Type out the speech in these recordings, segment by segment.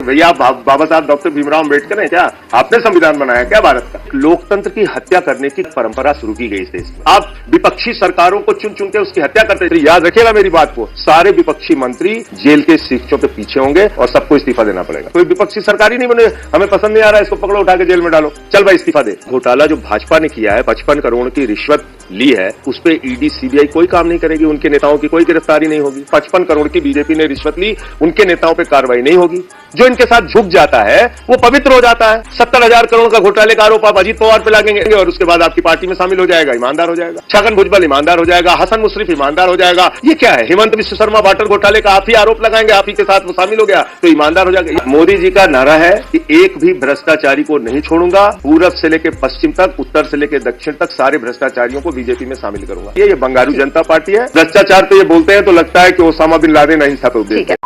भैया आप बाबा साहब डॉक्टर भीमराव अम्बेडकर हैं क्या? आपने संविधान बनाया क्या भारत का? लोकतंत्र की हत्या करने की परंपरा शुरू की गई इस देश में। आप विपक्षी सरकारों को चुन चुन के उसकी हत्या करते थे। याद रखिएगा मेरी बात को, सारे विपक्षी मंत्री जेल के शिक्षों के पीछे होंगे और सबको इस्तीफा देना पड़ेगा। कोई विपक्षी सरकार ही नहीं बने, हमें पसंद नहीं आ रहा है, इसको पकड़ो उठा के जेल में डालो, चल भाई इस्तीफा दे। घोटाला जो भाजपा ने किया है, 55 करोड़ की रिश्वत ली है, उस पर ईडी सीबीआई कोई काम नहीं करेगी, उनके नेताओं की कोई गिरफ्तारी नहीं होगी। 55 करोड़ की बीजेपी ने रिश्वत ली, उनके नेताओं पर कार्रवाई नहीं होगी। जो इनके साथ झुक जाता है वो पवित्र हो जाता है। 70,000 करोड़ का घोटाले का आरोप आप अजीत पवार पे लगेंगे और उसके बाद आपकी पार्टी में शामिल हो जाएगा, ईमानदार हो जाएगा। छगन भुजबल ईमानदार हो जाएगा, हसन मुशर्रफ ईमानदार हो जाएगा। ये क्या है? हेमंत विश्व शर्मा वाटर घोटाले का आप ही आरोप लगाएंगे, आप ही के साथ वो शामिल हो गया तो ईमानदार हो जाएगा। मोदी जी का नारा है कि एक भी भ्रष्टाचारी को नहीं छोड़ूंगा, पूरब से लेकर पश्चिम तक, उत्तर से लेकर दक्षिण तक सारे भ्रष्टाचारियों को बीजेपी में शामिल करूंगा। ये बंगारू जनता पार्टी है। भ्रष्टाचार पे ये बोलते हैं तो लगता है कि ओसामा बिन लादेन नहीं था तो उद्देश्य।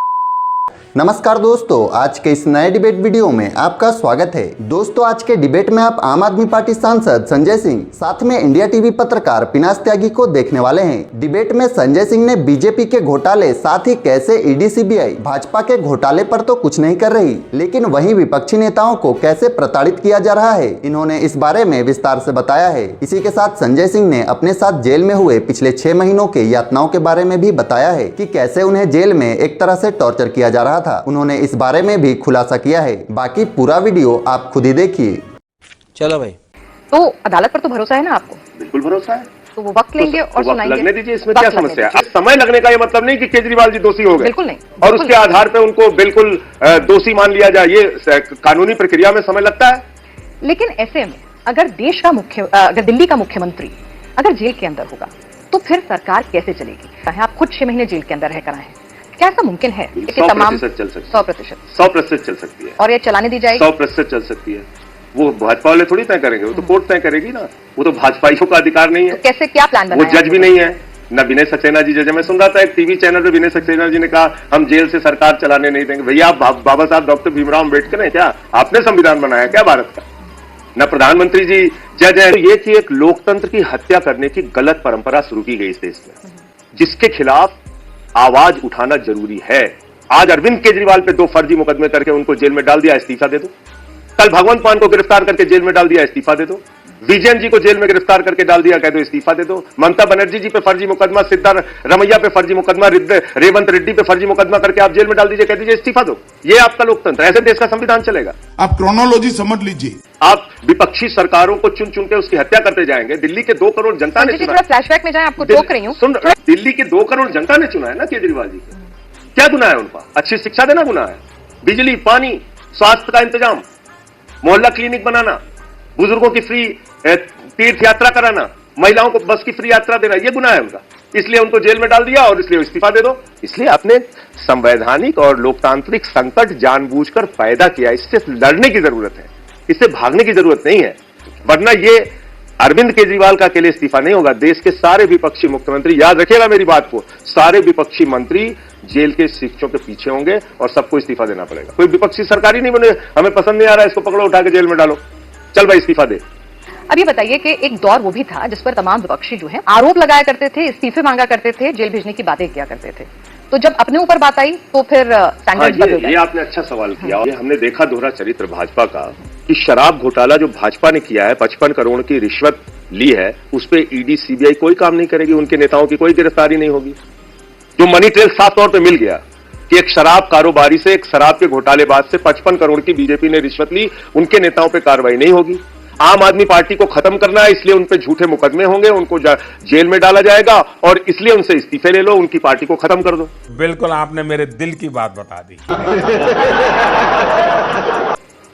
नमस्कार दोस्तों, आज के इस नए डिबेट वीडियो में आपका स्वागत है। दोस्तों, आज के डिबेट में आप आम आदमी पार्टी सांसद संजय सिंह साथ में इंडिया टीवी पत्रकार पिनाश त्यागी को देखने वाले हैं। डिबेट में संजय सिंह ने बीजेपी के घोटाले, साथ ही कैसे ईडी सीबीआई भाजपा के घोटाले पर तो कुछ नहीं कर रही, लेकिन वहीं विपक्षी नेताओं को कैसे प्रताड़ित किया जा रहा है, इन्होंने इस बारे में विस्तार से बताया है। इसी के साथ संजय सिंह ने अपने साथ जेल में हुए पिछले 6 महीनों के यातनाओं के बारे में भी बताया है कि कैसे उन्हें जेल में एक तरह से टॉर्चर किया जा रहा था। उन्होंने इस बारे में भी खुलासा किया है। बाकी पूरा वीडियो आप खुद ही देखिए। चलो भाई, तो अदालत पर तो भरोसा है ना आपको? बिल्कुल भरोसा है। तो वो वक्त लेंगे और सुनाएंगे। लगने दीजिए, इसमें क्या समस्या है? समय लगने का ये मतलब नहीं कि केजरीवाल जी दोषी हो गए, बिल्कुल नहीं। और उसके आधार पर उनको बिल्कुल दोषी मान लिया जाए, ये कानूनी प्रक्रिया में समय लगता है। लेकिन ऐसे में अगर अगर दिल्ली का मुख्यमंत्री अगर जेल के अंदर होगा तो फिर सरकार कैसे चलेगी? आप खुद 6 महीने जेल के अंदर रहकर आए हैं, क्या ऐसा मुमकिन है कि तमाम 100% चल सकती है और ये चलाने दी जाएगी? 100% चल सकती है। वो भाजपा वाले थोड़ी तय करेंगे, वो तो कोर्ट तय करेगी ना, वो तो भाजपाइयों का अधिकार नहीं है। तो कैसे, क्या प्लान बनाया? वो जज भी नहीं है ना। विनय सक्सेना जी जज। मैं सुन रहा था एक टीवी चैनल पे विनय सक्सेना जी ने कहा हम जेल से सरकार चलाने नहीं देंगे। भैया आप बाबा साहब डॉक्टर भीमराव अम्बेडकर हैं क्या? आपने संविधान बनाया क्या भारत का? न प्रधानमंत्री जी जज है। तो ये कि एक लोकतंत्र की हत्या करने की गलत परंपरा शुरू की गई इस देश में, जिसके खिलाफ आवाज उठाना जरूरी है। आज अरविंद केजरीवाल पे 2 फर्जी मुकदमे करके उनको जेल में डाल दिया, इस्तीफा दे दो। कल भगवंत मान को गिरफ्तार करके जेल में डाल दिया, इस्तीफा दे दो। विजयन जी को जेल में गिरफ्तार करके डाल दिया, कह दो इस्तीफा दे दो। ममता बनर्जी जी पे फर्जी मुकदमा, सिद्धारमैया पे फर्जी मुकदमा, रेवंत रेड्डी पे फर्जी मुकदमा करके आप जेल में डाल दीजिए, कह दीजिए इस्तीफा दो। ये आपका लोकतंत्र, ऐसे देश का संविधान चलेगा? आप क्रोनोलॉजी समझ लीजिए। आप विपक्षी सरकारों को चुन चुन के उसकी हत्या करते जाएंगे। दिल्ली के 2 करोड़ जनता ने चुना। फ्लैशबैक में जाए, आपको टोक रही हूँ। सुन, दिल्ली के 2 करोड़ जनता ने चुना है ना केजरीवाल जी को। क्या गुनाह है उनका? अच्छी शिक्षा देना गुनाह है? बिजली, पानी, स्वास्थ्य का इंतजाम, मोहल्ला क्लिनिक बनाना, बुजुर्गों की फ्री तीर्थ यात्रा कराना, महिलाओं को बस की फ्री यात्रा देना, यह गुनाह है उनका। इसलिए उनको जेल में डाल दिया और इसलिए इस्तीफा दे दो। इसलिए आपने संवैधानिक और लोकतांत्रिक संकट जानबूझकर पैदा किया। इससे लड़ने की जरूरत है, इससे भागने की जरूरत नहीं है। वरना ये अरविंद केजरीवाल का अकेले इस्तीफा नहीं होगा, देश के सारे विपक्षी मुख्यमंत्री, याद रखिएगा मेरी बात को, सारे विपक्षी मंत्री जेल के शिक्षों के पीछे होंगे और सबको इस्तीफा देना पड़ेगा। कोई विपक्षी सरकार ही नहीं बने, हमें पसंद नहीं आ रहा है, इसको पकड़ो उठा के जेल में डालो, चल भाई इस्तीफा दे। अब ये बताइए कि एक दौर वो भी था जिस पर तमाम विपक्षी जो है आरोप लगाया करते थे, इस्तीफे मांगा करते थे, जेल भेजने की बातें किया करते थे। तो जब अपने ऊपर बात आई तो फिर स्टैंडर्ड बदल गए। ये आपने अच्छा सवाल किया। ये हमने देखा दोहरा चरित्र भाजपा का कि शराब घोटाला जो भाजपा ने किया है, 55 करोड़ की रिश्वत ली है, उस पर ईडी सीबीआई कोई काम नहीं करेगी, उनके नेताओं की कोई गिरफ्तारी नहीं होगी। जो मनी ट्रेल साफ तौर पर मिल गया कि एक शराब कारोबारी से, एक शराब के घोटालेबाज से 55 करोड़ की बीजेपी ने रिश्वत ली, उनके नेताओं पर कार्रवाई नहीं होगी। आम आदमी पार्टी को खत्म करना है, इसलिए उन पे झूठे मुकदमे होंगे, उनको जेल में डाला जाएगा और इसलिए उनसे इस्तीफे ले लो, उनकी पार्टी को खत्म कर दो। बिल्कुल आपने मेरे दिल की बात बता दी।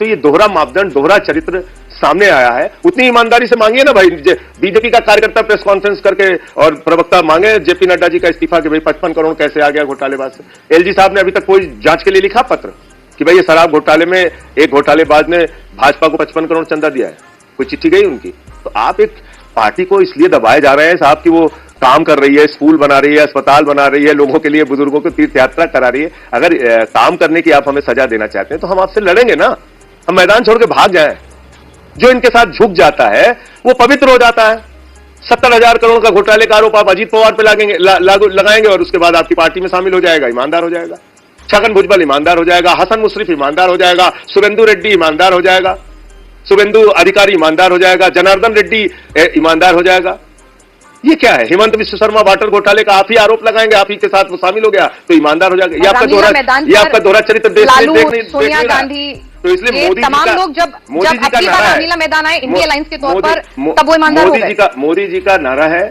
तो ये दोहरा मापदंड, दोहरा चरित्र सामने आया है। उतनी ईमानदारी से मांगिए ना भाई, बीजेपी का कार्यकर्ता प्रेस कॉन्फ्रेंस करके और प्रवक्ता मांगे जेपी नड्डा जी का इस्तीफा कि भाई 55 करोड़ कैसे आ गया घोटालेबाज से। एलजी साहब ने अभी तक कोई जांच के लिए लिखा पत्र कि भाई ये शराब घोटाले में एक घोटालेबाज ने भाजपा को 55 करोड़ चंदा दिया है? कोई चिट्ठी गई उनकी? तो आप एक पार्टी को इसलिए दबाए जा रहे हैं साहब कि वो काम कर रही है, स्कूल बना रही है, अस्पताल बना रही है, लोगों के लिए, बुजुर्गों को तीर्थ यात्रा करा रही है। अगर काम करने की आप हमें सजा देना चाहते हैं तो हम आपसे लड़ेंगे ना, हम मैदान छोड़ के भाग जाएं। जो इनके साथ झुक जाता है वो पवित्र हो जाता है। 70,000 करोड़ का घोटाले का आरोप आप अजीत पवार पे लगाएंगे और उसके बाद आपकी पार्टी में शामिल हो जाएगा, ईमानदार हो जाएगा। छगन भुजबल ईमानदार हो जाएगा, हसन मुशर्रफ ईमानदार हो जाएगा, शुभेंदु रेड्डी ईमानदार हो जाएगा, शुभेंदु अधिकारी ईमानदार हो जाएगा, जनार्दन रेड्डी ईमानदार हो जाएगा। ये क्या है? हेमंत विश्व शर्मा वाटर घोटाले का आप ही आरोप लगाएंगे, आप ही के साथ वो शामिल हो गया तो ईमानदार हो जाएगा। ये आपका दोहरा चरित्र देश में सोनिया गांधी, तो इसलिए मोदी तमाम लोग जब अपनी बार रामलीला मैदान आए इंडिया अलायंस के तौर पर, तब वो ईमानदार हो गए। मोदी जी का नारा है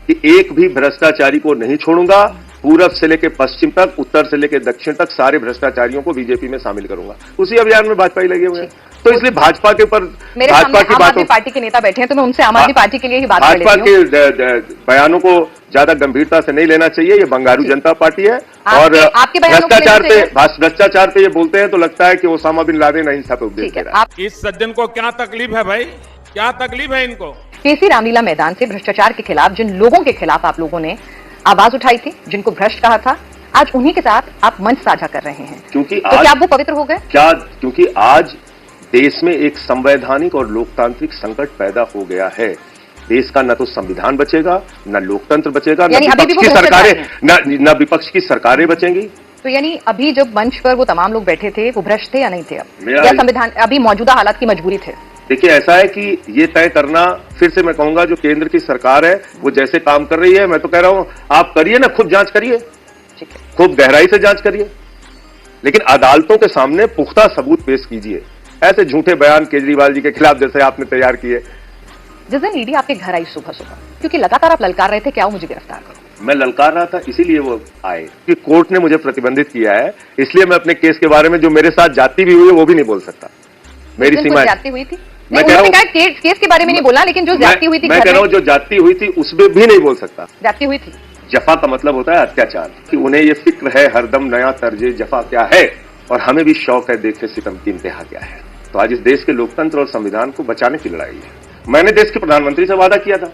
कि एक भी भ्रष्टाचारी को नहीं छोड़ूंगा, पूरब से लेकर पश्चिम तक, उत्तर से लेकर दक्षिण तक सारे भ्रष्टाचारियों को बीजेपी में शामिल करूंगा। उसी अभियान में भाजपा ही लगे हुए हैं। तो इसलिए भाजपा के ऊपर, मेरे सामने आम आदमी पार्टी के नेता बैठे हैं तो मैं उनसे आम आदमी पार्टी के लिए ही बात कर लेती हूं। भाजपा के बयानों को ज्यादा गंभीरता से नहीं लेना चाहिए। ये बंगारू जनता पार्टी है और भ्रष्टाचार पे ये बोलते हैं तो लगता है कि ओसामा बिन लादेन अहिंसा पे उपदेश दे रहा है। इस सज्जन को क्या तकलीफ है भाई, क्या तकलीफ है इनको? केसी रामलीला मैदान से भ्रष्टाचार के खिलाफ जिन लोगों के खिलाफ आप लोगों ने आवाज उठाई थी, जिनको भ्रष्ट कहा था, आज उन्हीं के साथ आप मंच साझा कर रहे हैं। क्योंकि तो क्या वो पवित्र हो गए? क्योंकि आज देश में एक संवैधानिक और लोकतांत्रिक संकट पैदा हो गया है। देश का न तो संविधान बचेगा, न लोकतंत्र बचेगा, न विपक्ष की सरकारें बचेंगी। तो यानी अभी जब मंच पर वो तमाम लोग बैठे थे वो भ्रष्ट थे या नहीं थे? अब या संविधान अभी मौजूदा हालात की मजबूरी थे? देखिए, ऐसा है कि ये तय करना, फिर से मैं कहूंगा, जो केंद्र की सरकार है वो जैसे काम कर रही है, मैं तो कह रहा हूं आप करिए ना, खुद जांच करिए, खूब गहराई से जांच करिए, लेकिन अदालतों के सामने पुख्ता सबूत पेश कीजिए। ऐसे झूठे बयान केजरीवाल जी के खिलाफ जैसे आपने तैयार किए। जिस दिन ईडी आपके घर आई सुबह सुबह, क्योंकि लगातार आप ललकार रहे थे क्या मुझे गिरफ्तार करो, मैं ललकार रहा था, इसीलिए वो आए कि कोर्ट ने मुझे प्रतिबंधित किया है, इसलिए मैं अपने केस के बारे में जो मेरे साथ जाति भी हुई है वो भी नहीं बोल सकता। मेरी सीमा जाति हुई थी, मैं कह रहा हूँ केस के बारे में नहीं बोला, लेकिन जो जाति हुई थी, मैं कह रहा हूँ जो जाति हुई थी उसमें भी नहीं बोल सकता। जाति हुई थी। जफा का मतलब होता है अत्याचार, कि उन्हें ये फिक्र है हरदम नया तर्जे जफा क्या है, और हमें भी शौक है देखे सितम की इंतहा क्या है। तो आज इस देश के लोकतंत्र और संविधान को बचाने की लड़ाई है। मैंने देश के प्रधानमंत्री से वादा किया था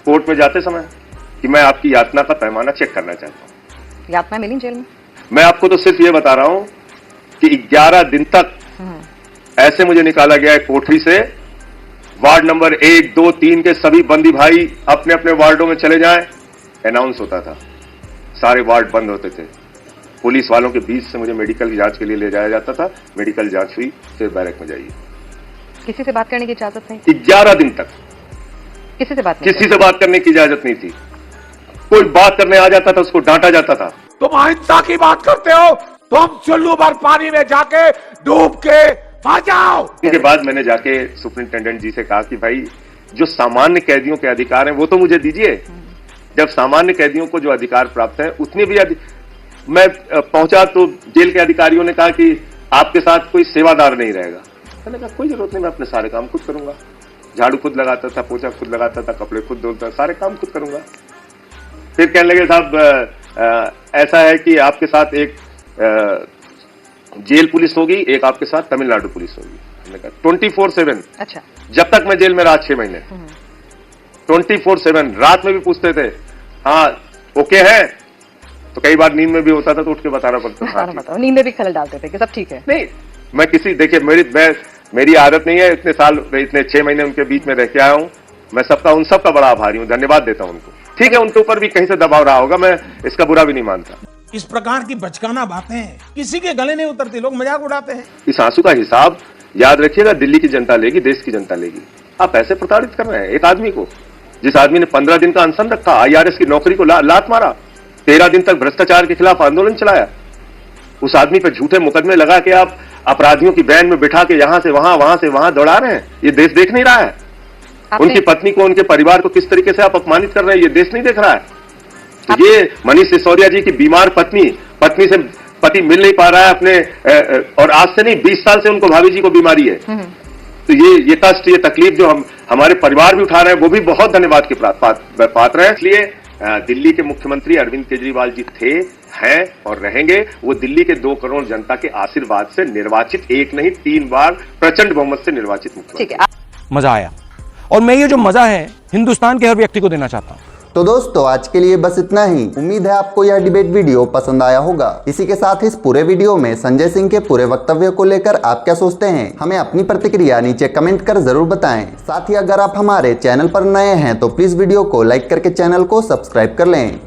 कोर्ट में जाते समय कि मैं आपकी यातना का पैमाना चेक करना चाहता हूँ। यातना मिली जेल में? मैं आपको तो सिर्फ ये बता रहा हूँ कि 11 दिन तक ऐसे मुझे निकाला गया है कोठरी से, वार्ड नंबर 1, 2, 3 के सभी बंदी भाई अपने अपने वार्डों में चले जाएं, अनाउंस होता था, सारे वार्ड बंद होते थे। पुलिस वालों के बीच से मुझे मेडिकल जांच के लिए ले जाया जाता था, मेडिकल जांच हुई, फिर बैरक में जाइए। किसी से बात करने की इजाजत नहीं? 11 दिन तक किसी से बात करने की इजाजत नहीं थी। कोई बात करने आ जाता था उसको डांटा जाता था। तुम अहिंसा की बात करते हो, तुम चुल्लू भर पानी में जाके डूब के आ जाओ। इसके बाद मैंने जाके सुप्रिंटेंडेंट जी से कहा कि भाई जो सामान्य कैदियों के अधिकार हैं वो तो मुझे दीजिए। जब सामान्य कैदियों को जो अधिकार प्राप्त है उतने भी मैं पहुंचा तो जेल के अधिकारियों ने कहा कि आपके साथ कोई सेवादार नहीं रहेगा। मैंने कहा कोई जरूरत नहीं, मैं अपने सारे काम खुद करूंगा। झाड़ू खुद लगाता था, पोछा खुद लगाता था, कपड़े खुद धोता, सारे काम खुद करूंगा। फिर कहने लगे साहब ऐसा है कि आपके साथ एक जेल पुलिस होगी, एक आपके साथ तमिलनाडु पुलिस होगी। मैंने कहा 24/7। अच्छा। जब तक मैं जेल में रहा 6 महीने 24/7 रात में भी पूछते थे हाँ ओके है, तो कई बार नींद में भी होता था तो उठ के बताना पड़ता था। नींद में भी खलल डालते थे कि सब ठीक है? नहीं, मैं देखिए मेरी आदत नहीं है, इतने 6 महीने उनके बीच में रह के आया हूं, मैं उन सबका बड़ा आभारी हूं, धन्यवाद देता हूं उनको। ठीक है, उनके ऊपर भी कहीं से दबाव रहा होगा, मैं इसका बुरा भी नहीं मानता। इस प्रकार की बचकाना बातें किसी के गले नहीं उतरती, लोग मजाक उड़ाते हैं। इस आंसू का हिसाब याद रखिएगा, दिल्ली की जनता लेगी, देश की जनता लेगी। आप ऐसे प्रताड़ित कर रहे हैं एक आदमी को, जिस आदमी ने 15 दिन का अनशन रखा, IRS की नौकरी को लात मारा, 13 दिन तक भ्रष्टाचार के खिलाफ आंदोलन चलाया। उस आदमी पर झूठे मुकदमे लगा के आप अपराधियों की वैन में बिठा के यहां से वहां दौड़ा रहे हैं। ये देश देख नहीं रहा है। उनकी पत्नी को, उनके परिवार को किस तरीके से आप अपमानित कर रहे हैं, ये देश नहीं देख रहा है। तो ये मनीष सिसोदिया जी की बीमार पत्नी से पति मिल नहीं पा रहा है अपने, और आज से नहीं 20 साल से उनको भाभी जी को बीमारी है। तो ये कष्ट, ये तकलीफ जो हमारे परिवार भी उठा रहे हैं, वो भी बहुत धन्यवाद के पात्र है। इसलिए दिल्ली के मुख्यमंत्री अरविंद केजरीवाल जी थे, हैं और रहेंगे। वो दिल्ली के 2 करोड़ जनता के आशीर्वाद से निर्वाचित, एक नहीं 3 बार प्रचंड बहुमत से निर्वाचित मुख्यमंत्री। मजा आया, और मैं ये जो मजा है हिंदुस्तान के हर व्यक्ति को देना चाहता हूँ। तो दोस्तों आज के लिए बस इतना ही। उम्मीद है आपको यह डिबेट वीडियो पसंद आया होगा। इसी के साथ इस पूरे वीडियो में संजय सिंह के पूरे वक्तव्य को लेकर आप क्या सोचते हैं, हमें अपनी प्रतिक्रिया नीचे कमेंट कर जरूर बताएं। साथ ही अगर आप हमारे चैनल पर नए हैं तो प्लीज वीडियो को लाइक करके चैनल को सब्सक्राइब कर लें।